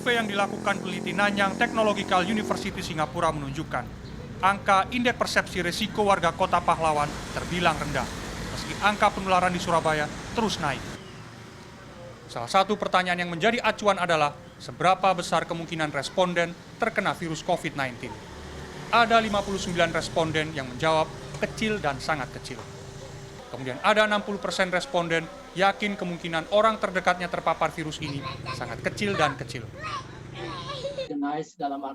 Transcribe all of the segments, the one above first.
Survei yang dilakukan peneliti Nanyang Technological University Singapura menunjukkan angka indeks persepsi risiko warga kota pahlawan terbilang rendah, meski angka penularan di Surabaya terus naik. Salah satu pertanyaan yang menjadi acuan adalah seberapa besar kemungkinan responden terkena virus COVID-19. Ada 59 responden yang menjawab kecil dan sangat kecil. Kemudian ada 60% responden yakin kemungkinan orang terdekatnya terpapar virus ini sangat kecil dan kecil.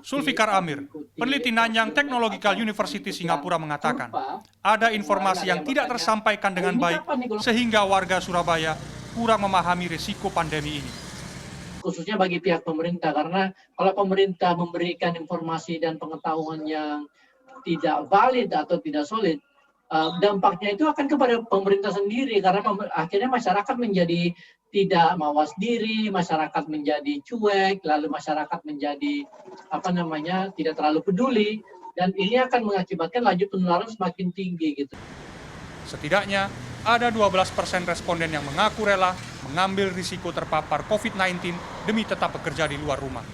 Zulfikar Amir, peneliti Nanyang Technological University Singapura mengatakan, ada informasi yang tidak tersampaikan dengan baik sehingga warga Surabaya kurang memahami risiko pandemi ini. Khususnya bagi pihak pemerintah, karena kalau pemerintah memberikan informasi dan pengetahuan yang tidak valid atau tidak solid, dampaknya itu akan kepada pemerintah sendiri, karena akhirnya masyarakat menjadi tidak mawas diri, masyarakat menjadi cuek, lalu masyarakat menjadi tidak terlalu peduli, dan ini akan mengakibatkan laju penularan semakin tinggi gitu. Setidaknya ada 12% responden yang mengaku rela mengambil risiko terpapar COVID-19 demi tetap bekerja di luar rumah.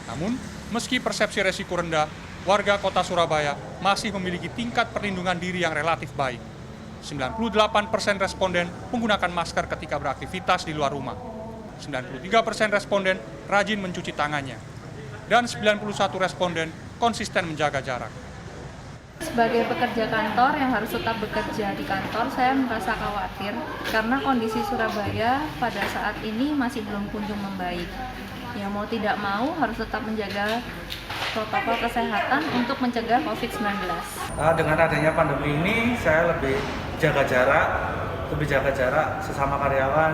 Namun, meski persepsi risiko rendah, warga kota Surabaya masih memiliki tingkat perlindungan diri yang relatif baik. 98% responden menggunakan masker ketika beraktivitas di luar rumah. 93% responden rajin mencuci tangannya. Dan 91 responden konsisten menjaga jarak. Sebagai pekerja kantor yang harus tetap bekerja di kantor, saya merasa khawatir karena kondisi Surabaya pada saat ini masih belum kunjung membaik. Ya mau tidak mau harus tetap menjaga protokol kesehatan untuk mencegah COVID-19. Dengan adanya pandemi ini, saya lebih jaga jarak sesama karyawan,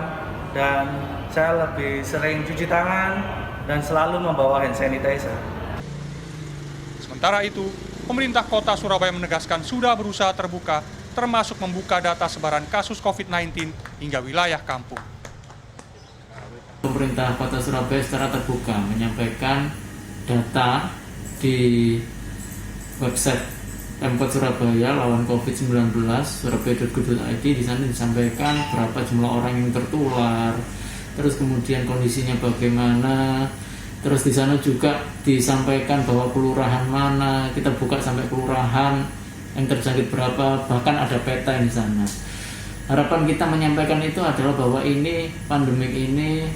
dan saya lebih sering cuci tangan dan selalu membawa hand sanitizer. Sementara itu, pemerintah kota Surabaya menegaskan sudah berusaha terbuka, termasuk membuka data sebaran kasus COVID-19 hingga wilayah kampung. Pemerintah kota Surabaya secara terbuka menyampaikan data di website Pemkot Surabaya lawan COVID-19 surabaya.go.id. Di sana disampaikan berapa jumlah orang yang tertular, terus kemudian kondisinya bagaimana. Terus di sana juga disampaikan bahwa kelurahan mana, kita buka sampai kelurahan yang terjangkit berapa, bahkan ada peta di sana. Harapan kita menyampaikan itu adalah bahwa ini pandemik ini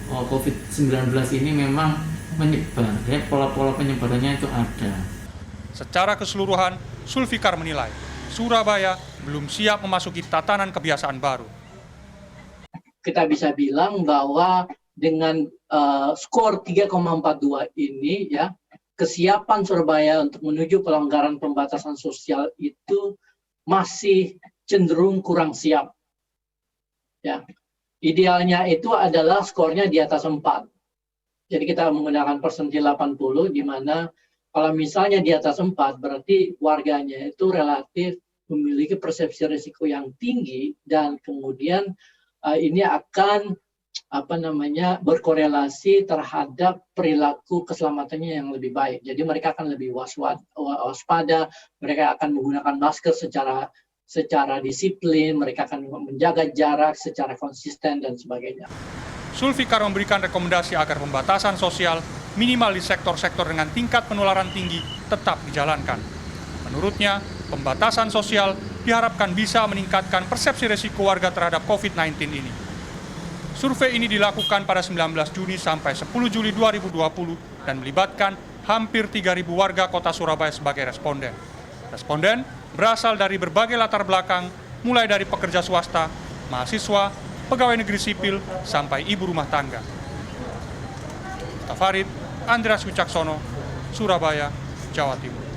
COVID-19 ini memang menyebar, ya, pola-pola penyebarannya itu ada. Secara keseluruhan, Zulfikar menilai Surabaya belum siap memasuki tatanan kebiasaan baru. Kita bisa bilang bahwa dengan skor 3,42 ini, ya, kesiapan Surabaya untuk menuju pelonggaran pembatasan sosial itu masih cenderung kurang siap. Ya, idealnya itu adalah skornya di atas 4. Jadi kita menggunakan persentil 80, di mana kalau misalnya di atas 4 berarti warganya itu relatif memiliki persepsi risiko yang tinggi, dan kemudian ini akan berkorelasi terhadap perilaku keselamatannya yang lebih baik. Jadi mereka akan lebih waspada, mereka akan menggunakan masker secara disiplin, mereka akan menjaga jarak secara konsisten dan sebagainya. Zulfikar memberikan rekomendasi agar pembatasan sosial minimal di sektor-sektor dengan tingkat penularan tinggi tetap dijalankan. Menurutnya, pembatasan sosial diharapkan bisa meningkatkan persepsi risiko warga terhadap COVID-19 ini. Survei ini dilakukan pada 19 Juni sampai 10 Juli 2020 dan melibatkan hampir 3.000 warga kota Surabaya sebagai responden. Responden berasal dari berbagai latar belakang, mulai dari pekerja swasta, mahasiswa, pegawai negeri sipil, sampai ibu rumah tangga. Tafarid, Andreas Wicaksono, Surabaya, Jawa Timur.